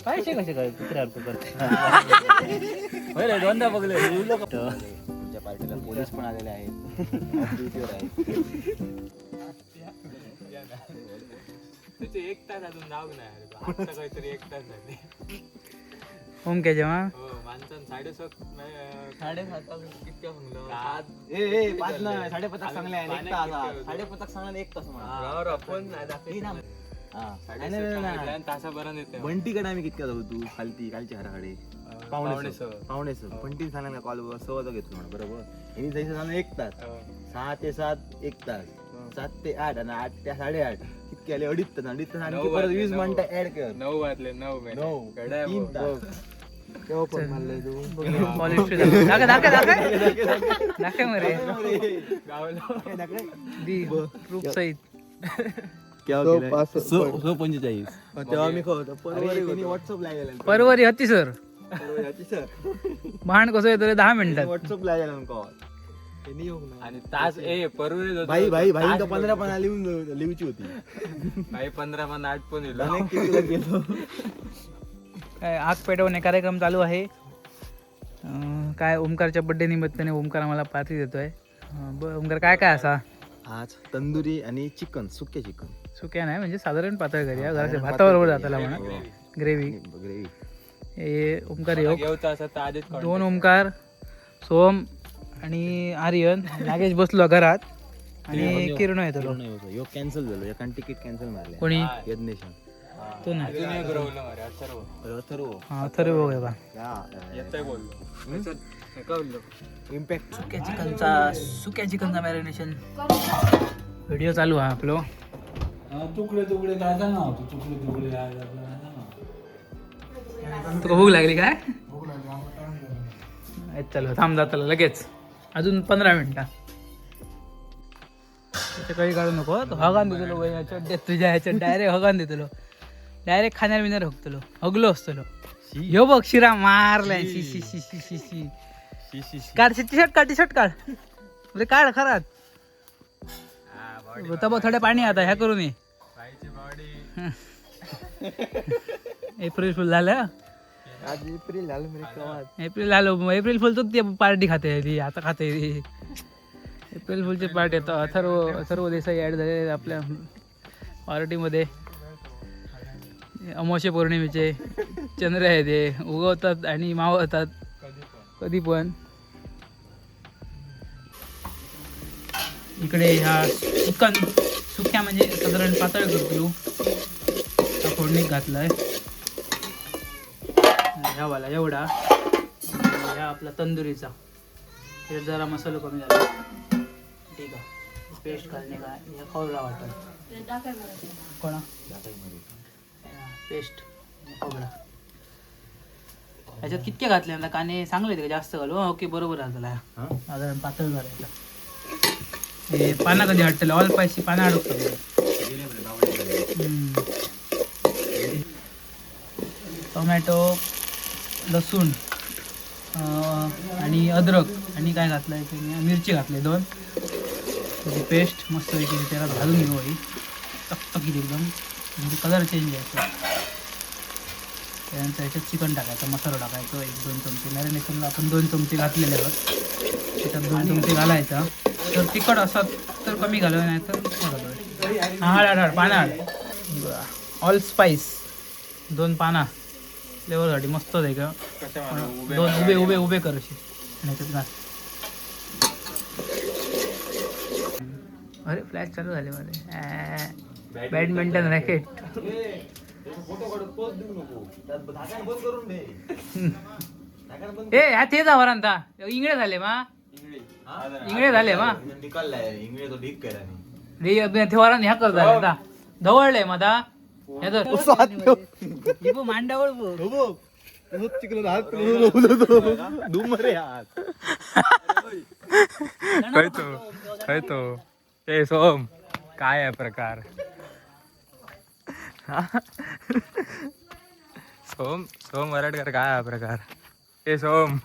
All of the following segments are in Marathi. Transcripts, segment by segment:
पैसे कसे काय कुत्रे अर्थ करते दोनदा बघले तुमच्या पार्टीला पोलीस पण आलेले आहेत ड्युटीवर आहेत. त्याचे 1 तास अजून नाव नाही आता काहीतरी 1 तास झाले. ओम काय जेव्हा माणसानं 7:30 कितक्या म्हणलं 5:30 सांगले आणि 1 तास 5:30 सांगले 1 तास म्हणा आपण तासाभरात येते. बंटीकडे आम्ही कितक्या जाऊ तू कालची हराकडे पावणे बंटी सांगा कॉल सवय घेतलो म्हणा बरोबर. यांनी जायचं झालं 1 तास 6 ते 7 1 तास 7 ते 8 आणि 8 ते 8:30 कितके आले 2.5 तास आणखी परत 20 मिनिटं ऍड कर 9 वाजले 9 3 तास तेव्हा पण म्हणलंय तू दाखव मरे दी प्रूफ सहित 45 तेव्हा मी व्हॉट्सअपला परवारी होती सर भांड कसं येतो 10 मिनिटात व्हॉट्सअपला आणि तास परवरे भाई 15 पण लिहूची होती भाई 15 पण 8 पण गेलो. काय आग पेटवणे कार्यक्रम चालू आहे. काय ओमकारच्या बर्थडे निमित्ताने ओमकार आम्हाला पार्टी देतोय. ओमकार काय काय असा आज तंदुरी आणि चिकन सुके चिकन सुक्या नाही म्हणजे साधारण पातळ करूया घराच्या भाताबरोबर जाताला म्हणा ग्रेव्ही हे ओमकार योग आधीच 2 ओमकार सोम आणि आर्यन नागेश बसलो घरात आणि किरण येतो योग कॅन्सल झालो एका तिकीट कॅन्सल मारले कोणी यज्ञेश तो नाही अथर्व बघा इम्पॅक्ट सुक्या चिकनचा मॅरिनेशन व्हिडिओ चालू आहे आपलं. तुकडे काय जाणार तुकडे तुला भूक लागली काय चलो थांब जाताला लगेच अजून 15 मिनिटं त्याच्या काही काढू नको तो हगान देतलो ह्याच्यात तुझ्या ह्याच्यात डायरेक्ट हगान देतलो डायरेक्ट खाण्यार बिनार हगतलो हगलो असतलो ह्यो बघ शिरा मारलाय शी शी शी शी शी शी काढ टी शर्ट काढ अरे काढ खरात तब थोडे पाणी आता ह्या करून ये एप्रिल फुल झालं एप्रिल फुल तर पार्टी खाते ती आता खाते एप्रिल फुलची पार्टी आता अथर्व देसाई ॲड झाले आपल्या पार्टीमध्ये. अमावस्ये पौर्णिमेचे चंद्र आहे ते उगवतात आणि मावळतात कधी पण. इकडे ह्या चिकन सुक्या म्हणजे साधारण पातळ करतो फोडणीत घातलाय ह्यावाला एवढा ह्या आपला तंदुरीचा त्याच्यात जरा मसाला कमी झाला ठीक आहे. पेस्ट घालणे काय ह्या खोबरा वाटत कोणा पेस्ट खोबरा ह्याच्यात कितके घातले आता काने चांगले का जास्त घालू ओके बरोबर झाला साधारण पातळ घालायचा. हे पाना कधी हटले ऑल स्पायसी पाना अडकतात टोमॅटो लसूण आणि अद्रक आणि काय घातलं आहे मिरची घातले 2 त्याची पेस्ट मस्त वेगळी त्याला घालून घेऊ ही तकतकीत एकदम म्हणजे कलर चेंज आहे. त्यानंतर ह्याच्यात चिकन टाकायचं मसाला टाकायचं 1-2 चमचे मॅरिनेशनला आपण 2 चमचे घातलेले आहोत त्याच्यात 2 चमचे घालायचा. तर तिखट असत तर कमी घालूया नाही तर हळद पाना ऑल स्पाइस 2 पाना फ्लेवरसाठी मस्त आहे का 2 उभे कर असे ह्याच्यात. अरे फ्लॅश चालू झाले मध्ये बॅडमिंटन रॅकेट ए ह्या ते जावर आणता इंगळे झाले मा थेवारान ह्या कर झाले धवळले मधा मांडावळ ए सोम काय आहे प्रकार सोम वरडकर काय आहे प्रकार ए सोम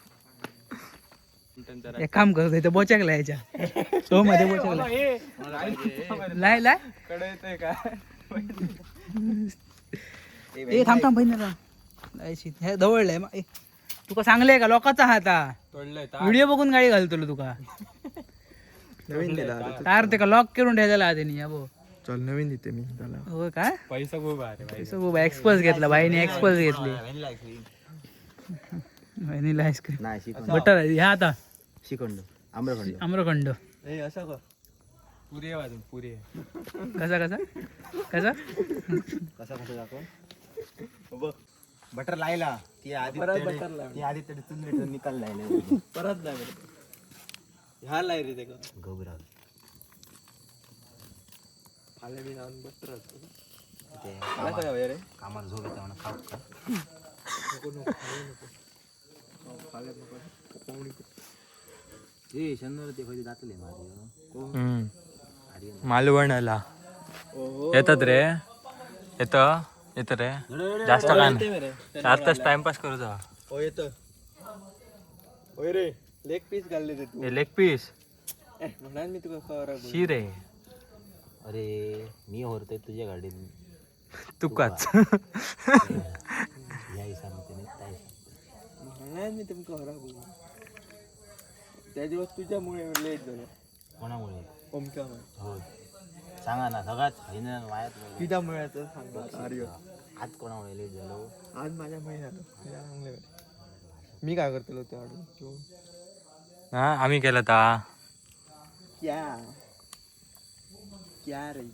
एक काम करतो इथे बोचकला याच्या तो मध्ये बोचकला लाय कडे काय ए थांब थांब बहिणीला हे दवळलंय तुका सांगलंय का लोकांचा हात हा व्हिडिओ बघून गाडी घालतो तुका नवीन दिला तार ते का लॉक करून ठेवलेला आधी या बो चल नवीन देते मी त्याला हो काय पैसा खूप आहे पैसा खूप एक्सपल्स घेतला बाईने एक्सपल्स घेतली व्हॅनिला आईस्क्रीम नाही शिकंड बटर ह्या आता शिकंड आम्रखंड आम्रखंड असं का पुरी आहे पुरी कसा कसा कसा कसा कसा दाखव बटर लायला की आधी की आधी तरी चुनले निकाल लायला परत नाही ह्या लाय रे ते घबरा आले मी नाव बटर रे कामाला झोप येते म्हणा खाऊ का नको नको ए शनिवार ते कधी जातले माझी मालवणला येतात रे येत रे जास्त काय नाही आताच टाइमपास करू जा हो येत होय रे लेग पीस घालले ते तू लेग पीस म्हणा मी तुका शी रे अरे मी होरतोय तुझ्या गाडीत तुकाच या हिसाबाने म्हणा मी तुमका हरा त्या दिवस तुझ्यामुळे लेट झालं कोणामुळे ओमक्यामुळे हो सांगा ना सगळ्यात वायात तुझ्यामुळे आज कोणामुळे लेट झालो आज माझ्यामुळे झालं मी काय करतो त्या हा आम्ही केलं ता क्या रे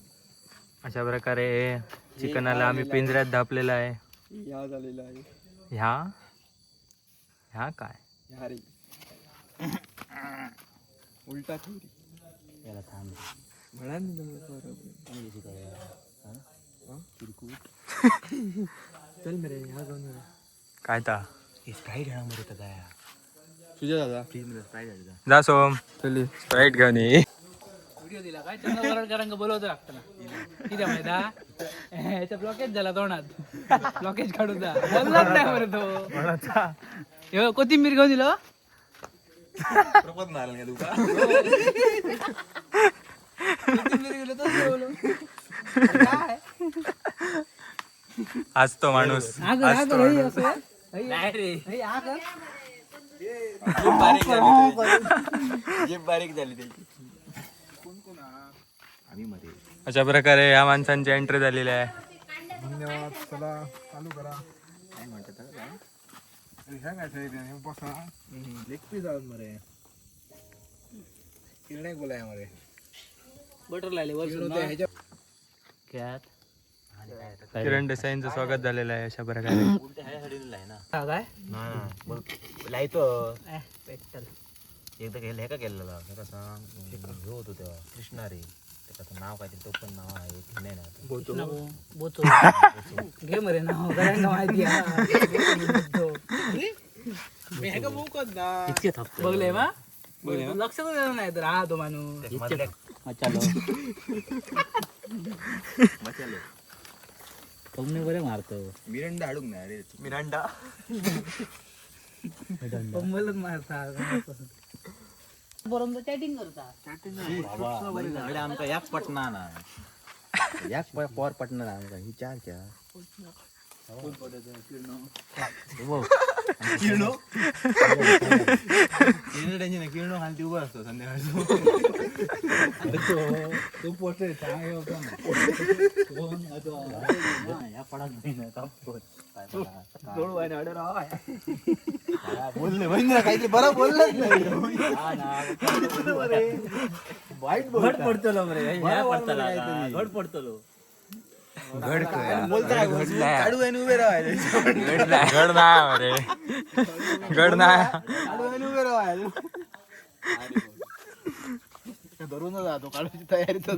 अशा प्रकारे चिकनाला आम्ही पिंजऱ्यात धापलेला आहे ह्या झालेला आहे ह्या काय ह्या रे उलटा थोडी याला थांब म्हणा मी चल मेरे ह्या जाऊन काय ता स्प्राईट घेणार मध्ये तर काय तुझ्या दादा फ्रीज मध्ये स्प्राईट घ्यायचा जा सोम स्प्राईट घेऊन ये व्हिडिओ दिला काय चंद्रकरांक बोलवतो लागतं ना किती माहिती ह्याचा ब्लॉकेज झाला तोंडात ब्लॉकेज काढून जा बोललाच नाही बरं तो कोथिंबीर घेऊन दिलं आज तो माणूस बारीक झाली त्याची आम्ही मध्ये अशा प्रकारे या माणसांची एंट्री झालेली आहे धन्यवाद चला चालू करा काय म्हणतात लेग पीस आहोत मरे किरणे बोलाय मरे बटर लायले किरण देसाईंचं स्वागत झालेलं आहे अशा प्रकारे काय लायतो पेट्टल एकदा हे का केलेला हे कसं हे होतो तेव्हा कृष्णा रे त्याचं नाव काय तो पण नाव आहे नाही ना बोतो घे मरे नाव माहिती बघले मा लक्ष देणार नाही तर हा तो माणूस तुम्ही बरे मारतो मिरंडा हाडूक नाही रे मिरांडा पंबलच मारता बरोबर चॅटिंग करता बाबा आमका याक पटना ना याक पॉर पटना आमका ही चार क्या किरणो टेन्शन किरणो खाली उभा असतो संध्याकाळी तो पोटे बोलले महेंद्र काहीतरी बरं बोललंच वाईट घट पडतलो घट पडतलो काढू आणि उभे राहायचे गड नाही रे गड नाही काढू आणि उभे राहायचे धरून जातो काढूची तयारी तर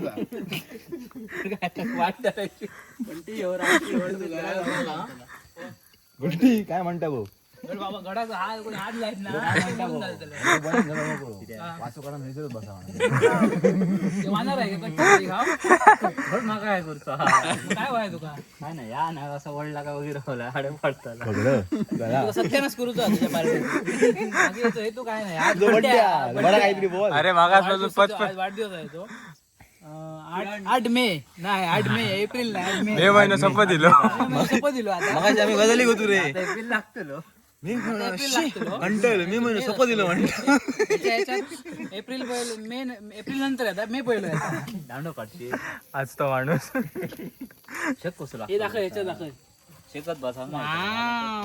गोष्टी काय म्हणता भाऊ बाबा गडाचा हात कोणी हात लाईत ना वासू काढून हेच बसा मानणार आहे काय करतो काय व्हाय तुका काय नाही या ना असं वडला का वगैरे होला हाडे पडतात सत्यानाच करू तुझ्या पार्टी तू काय नाही काहीतरी बोल अरे मागास वाढदिवस आहे तो 8 मे नाही 8 मे एप्रिल नाही 8 मे मे महिना संपत दिलो सोपं दिलो आता मगाशी आम्ही गजाली होतो रे एप्रिल लागतो कंटल मी म्हणून सोपं दिलं म्हणतो एप्रिल मे एप्रिल नंतर येतात मे पहिलं येतात दांडो काढते आज तो माणूस शेक कसला हे दाखव याच्यात दाखव शेकत बसा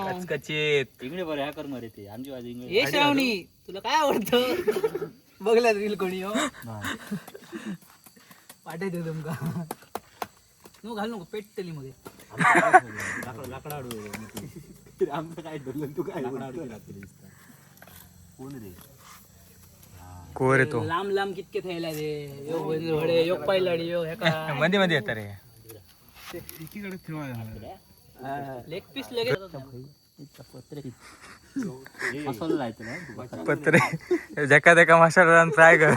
कचकचित इंगडे बरं ह्या कर मरे ते आमची वाजी इंगडे हे श्रावणी तुला काय आवडतं बघल्यात रील कोणी हो वाटायचं तुमका नको घाल नको पेटतली मध्ये लाकडा आमचं काय धरलं तू काय कोण रे कोर येतो लांब लांब कितके थैला रे योग वडे योग पाहिलाडी योग हे का मध्ये मध्ये येत रे लेग पीस लगेच मसाला लायचं ना पत्रे जका तेका मसाला फ्राय कर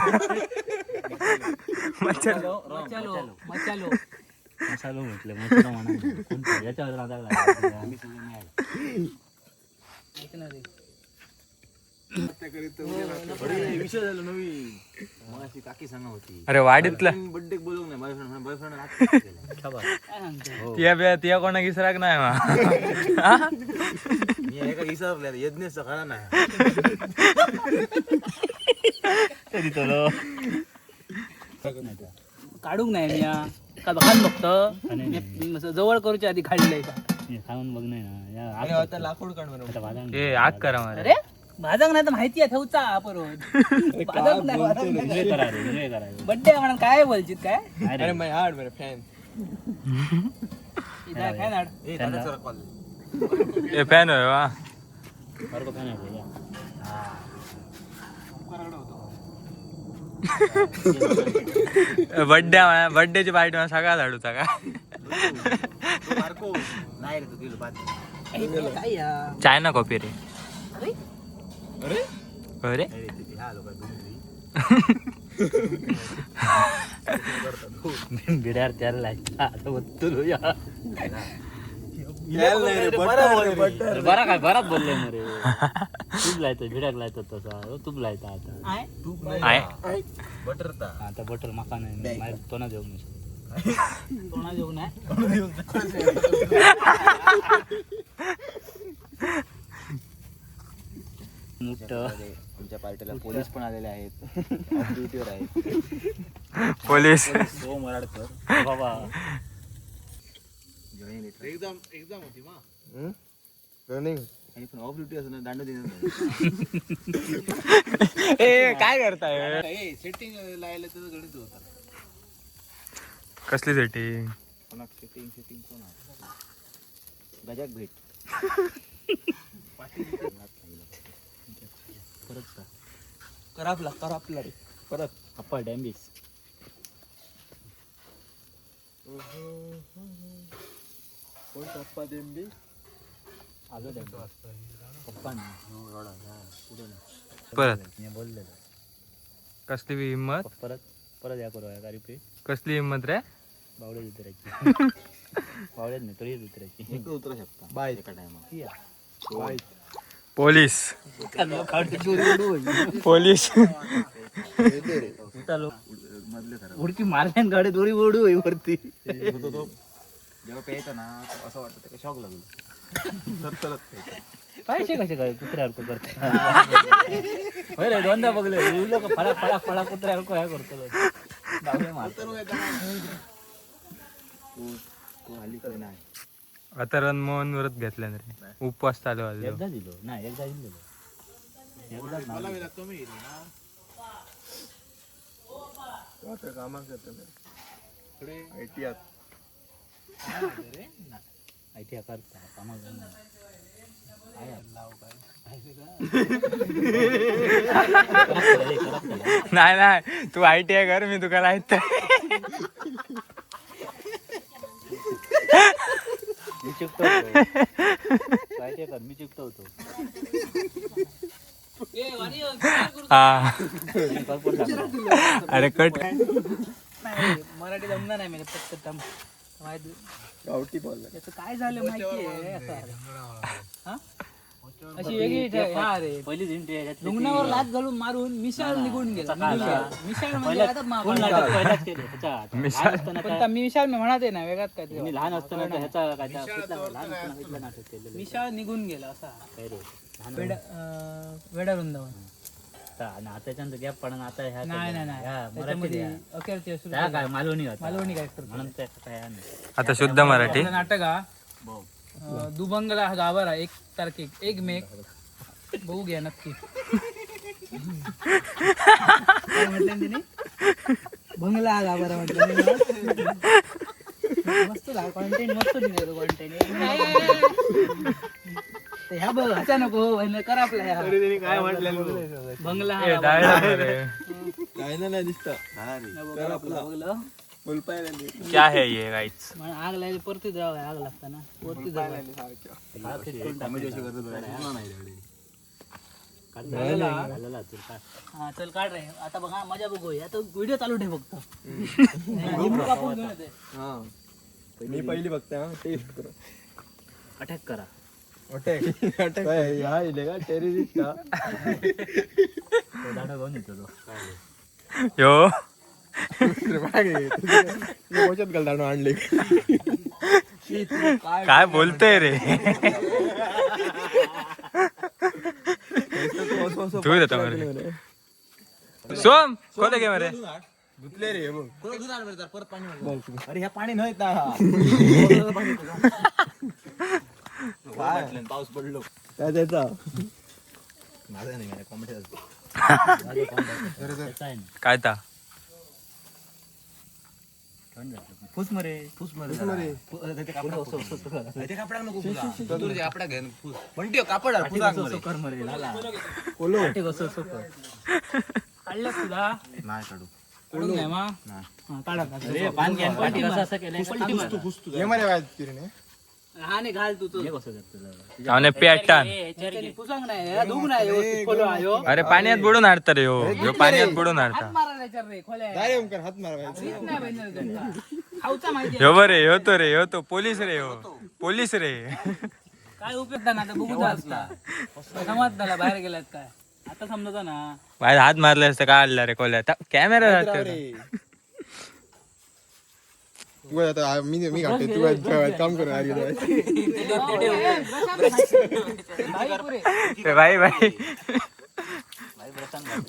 मचालो मचालो मसाला म्हटलं मसाला म्हणा कोणतं याच्यावर राधा लागला आम्ही सगळे मिळाले ऐक ना रे विषय झाला नवीन मगाशी काकी सांगा होती अरे वाडीतला बर्थडे बोलवून नाही बॉयफ्रेंड काय सांगतो तिया कोणा विसराक नाही मा मी एका विसरल्या यज्ञेश खरा नाही तरी तो काढूक नाही मी का खान बघतो जवळ करूच्या आधी खाल्लंय का खाऊन बघ नाही ना या लाकूड काढ ए आग करा मला अरे भाजक नाही तर माहिती आहे ठेवचा परत भाजक नाही बड्डे म्हणून काय बोलचित काय अरे माय हार्ड मेरे फॅन फॅन आड ए दादा कॉल ए फॅन होय वा बरोबर काय नाही बर्थडेची पार्टी मला सगळा झाडूचा का मार्को नाही रे तू दिलो बात काय या चायना कॉपी रे अरे अरे अरे अरे ते हा लोक बिड्यार त्याला लायचा आता बत्तुलो या बरा काय बराच बोलले मरे तूप लायतो भिड्याक लायतो तसा तूप लायता आता आहे बटर ता आता बटर माका नाही तोना देऊ नाही कोणा जेवण नाही मोठ तुमच्या पार्टीला पोलीस पण आलेले आहेत ऑफ ड्युटीवर आहेत पोलीस सो मराडकर बाबा एक्झाम होती मा रनिंग पण ऑफ ड्युटी असं दांडू देणार ए काय करताय सेटिंग लायला त्याचं गणित होता कसली सेटिंग कोणा सेटिंग कोण गजाक भेट परत करापला रे परत अप्पा डॅम्बिस कोण पप्पा देंबी आलो पप्पा परत मी बोललेलो कसली बी हिंमत परत परत या करू या रिपीट कसली हिंमत रे बावड्यात उतरायची बावड्यात नाही तरी उतरायची एक उतरू शकता बाय एका टायमा पोलीस पोलीस मधले खरं उडकी मारल्यान गाडी दोरी ओढू वरती होतो तो जेव्हा प्यायचा ना असं वाटतं त्याला शॉक लागलो तर पैसे कसे काय कुत्र्यावर करते होय रे दोनदा बघले लोक फळा फळा फळा कुत्र्यावर काय करतो डावले मारतो हल्ली नाही आता रणमोहन व्रत घेतल्या रे उपवास चालू आहे एकदा दिलो नाही एकदा दिलेलो आयटी करता कामा नाही नाही तू ITI कर मी तुका लायत मी चुकतो आयटी कर मी चुकतो होतो हा अरे कट मराठी जमणार नाही म्हणजे फक्त माहिती गावठी बोलला त्याचं काय झालं माहितीये अशी वेगळी हा रे पहिलीच एंट्री आहे रुग्णावर लात घालून मारून मिशाळ निघून गेला मिशाळ म्हणजे आता फुल नाटक पहिलाच केले ह्याच्यात. लहान असताना पण त्या मिशाळ मी म्हणत आहे ना वेगळाच काय मी लहान असताना तर ह्याचा काय त्या लहान असताना इथलं नाटक केलेलं मिशाळ निघून गेला असा काय रे लहान वेडा वृंदावन आणि आता त्याच्यानंतर गॅप पडून आता ह्या नाही ह्या त्याच्यामध्ये मराठी द्या. अखेरचे असू त्या काय मालवणी होता. मालवणी कॅरेक्टर म्हणून त्या काय नाही. आता शुद्ध मराठी नाटक हा दुभंगला गावाला 1 तारखेक 1 मे बघू घ्या नक्की काय म्हटलं तिने बंगला हा गावाला म्हटलं मस्त कॉन्टेंट मस्त दिले कॉन्टेंट ह्या बघ ह्याचा नको कर आपला काय म्हटलं बंगला हा काय नाही दिसत बघलं क्या है ये गाईच आग लागली परती जावं आग लागताना वरती जावं झालेला असेल का? हा चल काढ रे आता बघा मजा बघूया आता व्हिडिओ चालू ठेव फक्त मी पहिली बघते अटॅक करा टेरिस्ट दादा घेऊन येतो तो यो आणले काय बोलतोय रे धुई देतो मरे सोम कोणते गे मरे धुतले रे परत पाणी अरे ह्या पाणी नाही पाऊस पडलो काय त्याचा माझा नाही कॉमेडी काय ता फुस मरे कापडा घे पण कापड कर मरे झाला काढलं तुला नाही काढू काढून नाही मग काढा अरे पान घ्या आणि पाठी कसं असं केलंय हा नाही घाल तू हे कसं करतो आणि पॅटर्न पुसांग नाही दुख नाही व्यवस्थित खोलो आयो अरे पाण्यात बुडून हाडता रे ह्यो पाण्यात बुडून हाडता मारायला रे खोल्या हात मारायचा रीत नाही बहिणीला त्यांचा. खाऊचा माहिती ह्यो बरे ह्यो तो पोलीस रे पोलीस रे काय उपयोग ना आता बघू असता समज त्याला बाहेर गेल्यात काय आता समजता ना माझ्या हात मारले असतं काय आणला रे कोल्या कॅमेरा मी घालते तू काम कर भाई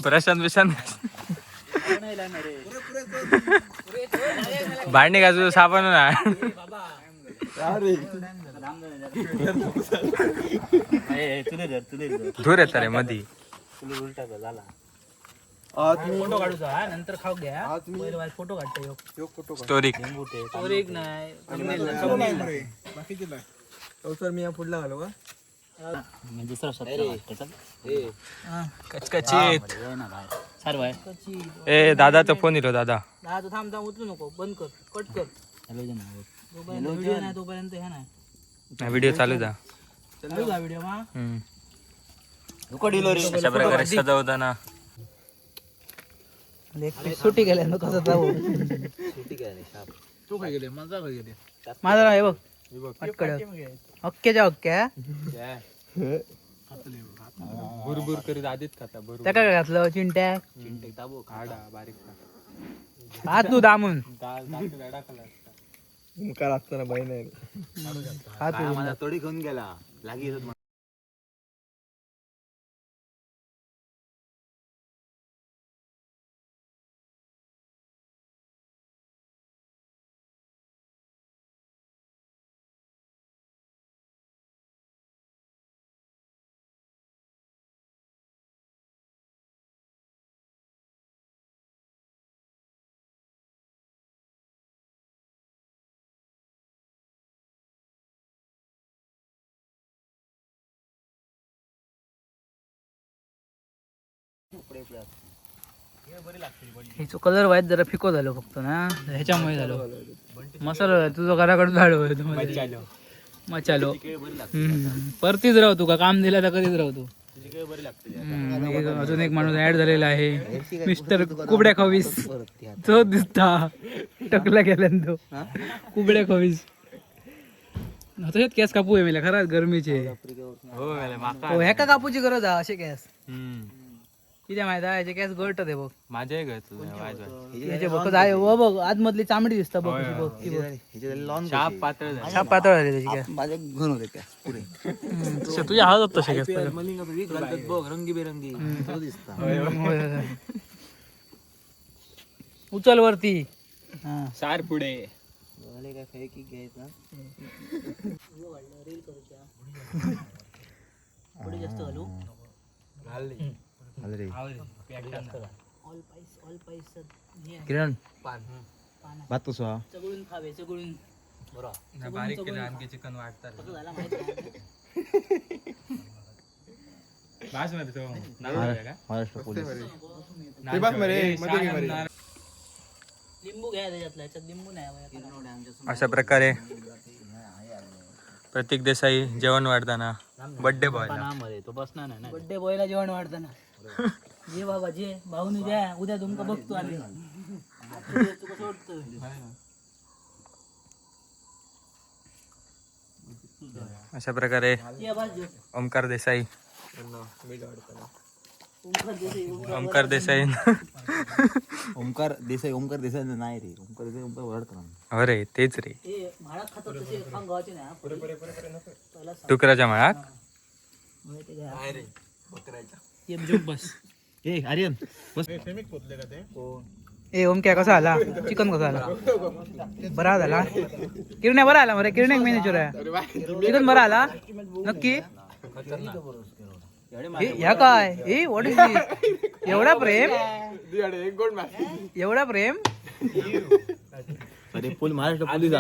प्रशांत भांडी घासू साबण ना धूर येत रे मधी उलटा झाला फोटो काढूचा नंतर खाऊ घ्या फोटो काढतो स्टोरी एक नाही सर मी पुढला घालू का दुसरा कचकचित सर्व आहे ए दादाचा फोन येतो दादा थांब उचलू नको बंद कर कट कर व्हिडिओ नाही तोपर्यंत ह्या नाही व्हिडिओ चालू जा व्हिडिओ मा अशा प्रकारे सजवताना सुटी गेल्या कसं जाऊ तू काय गेले माझा काय गेले माझा हे बघ अक्क्याच्या अक्क्या बुरबुर करीत आधीच खाता त्या काय घातलं चिंट्या दाबो खाडा बारीक हात तू दामून मुकार असताना बहीण आहे हात तोडी घेऊन गेला लागी ह्याचा कलर वाईट जरा फिको झालो फक्त ना ह्याच्यामुळे झालो मसाला तुझं घराकडून झालो मचालो परतीच राहतो का काम दिलं तर कधीच राहतो अजून एक माणूस ऍड झालेला आहे मिस्टर कुबड्या खवीस तो दिसता टकला गेल्यान तो कुबड्या खवीस तसेच केस कापू आहे मला खरंच गरमीचे हो माका हो ह्याका कापूची गरज आहे असे केस हम्म. किती माहिती आहे याचे केस गळत आहे बघ माझ्या घे तुझं याचे बघ आहे हो बघ आतमधली चामडी दिसतं बघ कशी बघ ती बघ लॉन छाप पातळ झाली. छाप पातळ झाली त्याची केस माझे घेऊन होते त्या पुढे तसे तुझ्या हातात तसे केस मलिंगा वीक घालतात बघ रंगीबेरंगी तो दिसता होय, होय. उचल वरती हा सार पुढे मला काय फेक घ्यायचा पुढे जास्त घालू घालली रे ऑल पाईस किरण भात कसो हा चगळून खावे चगळून बारीक केलं आणखी चिकन वाटतात कसं झाला माहिती बासमती तो महाराष्ट्र पोलीस लिंबू घ्या त्याच्यातला याच्यात लिंबू नाही अशा प्रकारे प्रतीक देसाई जेवण वाढताना बर्थडे बॉय तो बसणार नाही ना. बड्डे बॉयला जेवण वाढताना जे बाबा जे भाऊनी द्या उद्या तुमका बघतो आम्ही तू कसं वाटतं अशा प्रकारे ये बाज जे. ओमकार देसाई ओमकार देसाई, ओमकार देसाई ओमकार देसाई नाही रे ओमकार देसाई ओमकार ओळखतो अरे तेच रे हे म्हाळात खातात तसे खाऊन गावाचे नाही हा. पहिला डुकराच्या मळात माहिती घ्या. ये बजुक बस ए आर्यन बस ए ओमक्या कसा आला चिकन कसा आला बरा झाला किरण्या बरा आला मरे किरण्या मॅनेजर आहे चिकन बरा आला नक्की ह्या काय ए व्हॉट इज दिस एवढा प्रेम एवढा प्रेम अरे फुल महाराष्ट्र पोलीस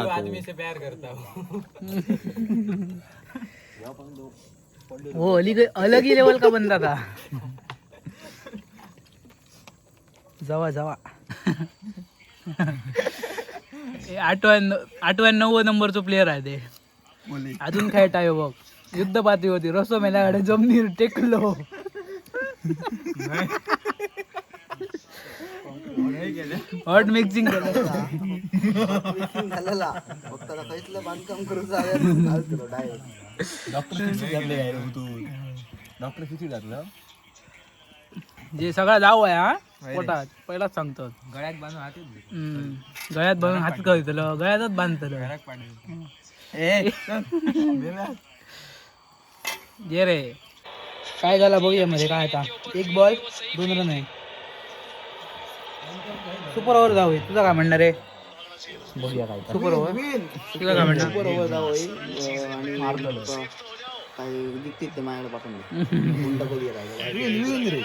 वो अलग ही लेवल का बंदा था जावा जावा आठव्या 9 नंबरचो प्लेयर आहे ते अजून खेळत आहे बघ युद्ध पातळी होती रसो मेल्याकडे जमनीर टेकलो हॉट मिक्सिंग डॉक्टर किती घातलं जे सगळा जाऊ आहे हा पोटात पहिलाच सांगतो गळ्यात बांधून हाती गळ्यात बांधून हात कळतलं गळ्यातच बांधतलं जे रे काय झालं बघूया मध्ये काय आता 1 बॉल 2 रन आहे सुपर ओव्हर जाऊ तुझा काय म्हणणार रे बघूया काय सुपर ओव्हर तुझा काय म्हणणार सुपर ओव्हर जाऊ आणि मारलं काय दिसते ते माझ्याकडे पाठवून विन रे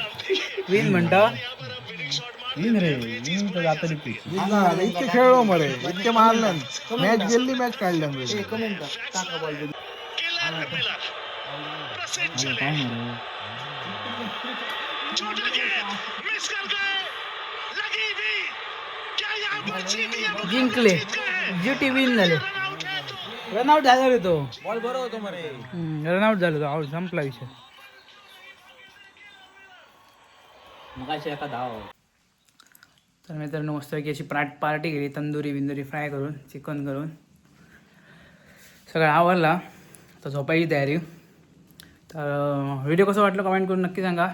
विन म्हणता विन रे विन तर जातं इतके खेळलो मरे इतके मारलं मॅच गेली मॅच काढलं टाका बॉल जिंकले जीटी विन झाले रनआउट झाला रे तो बॉल बरं होतो मरे रनआउट झाला तो आउट संपला विषय मगाशी एका धाव तर मित्रांनो मस्तपैकी अशी पार्टी केली तंदुरी बिंदुरी फ्राय करून चिकन करून सगळं आवरला तर झोपायची तयारी तर व्हिडिओ कसं वाटलं कमेंट करून नक्की सांगा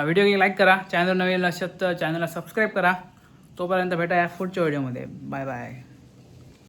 व्हिडिओ लाईक करा चॅनल नवीन असेल तर चॅनलला सबस्क्राईब करा तोपर्यंत भेटा या पुढच्या व्हिडिओमध्ये बाय बाय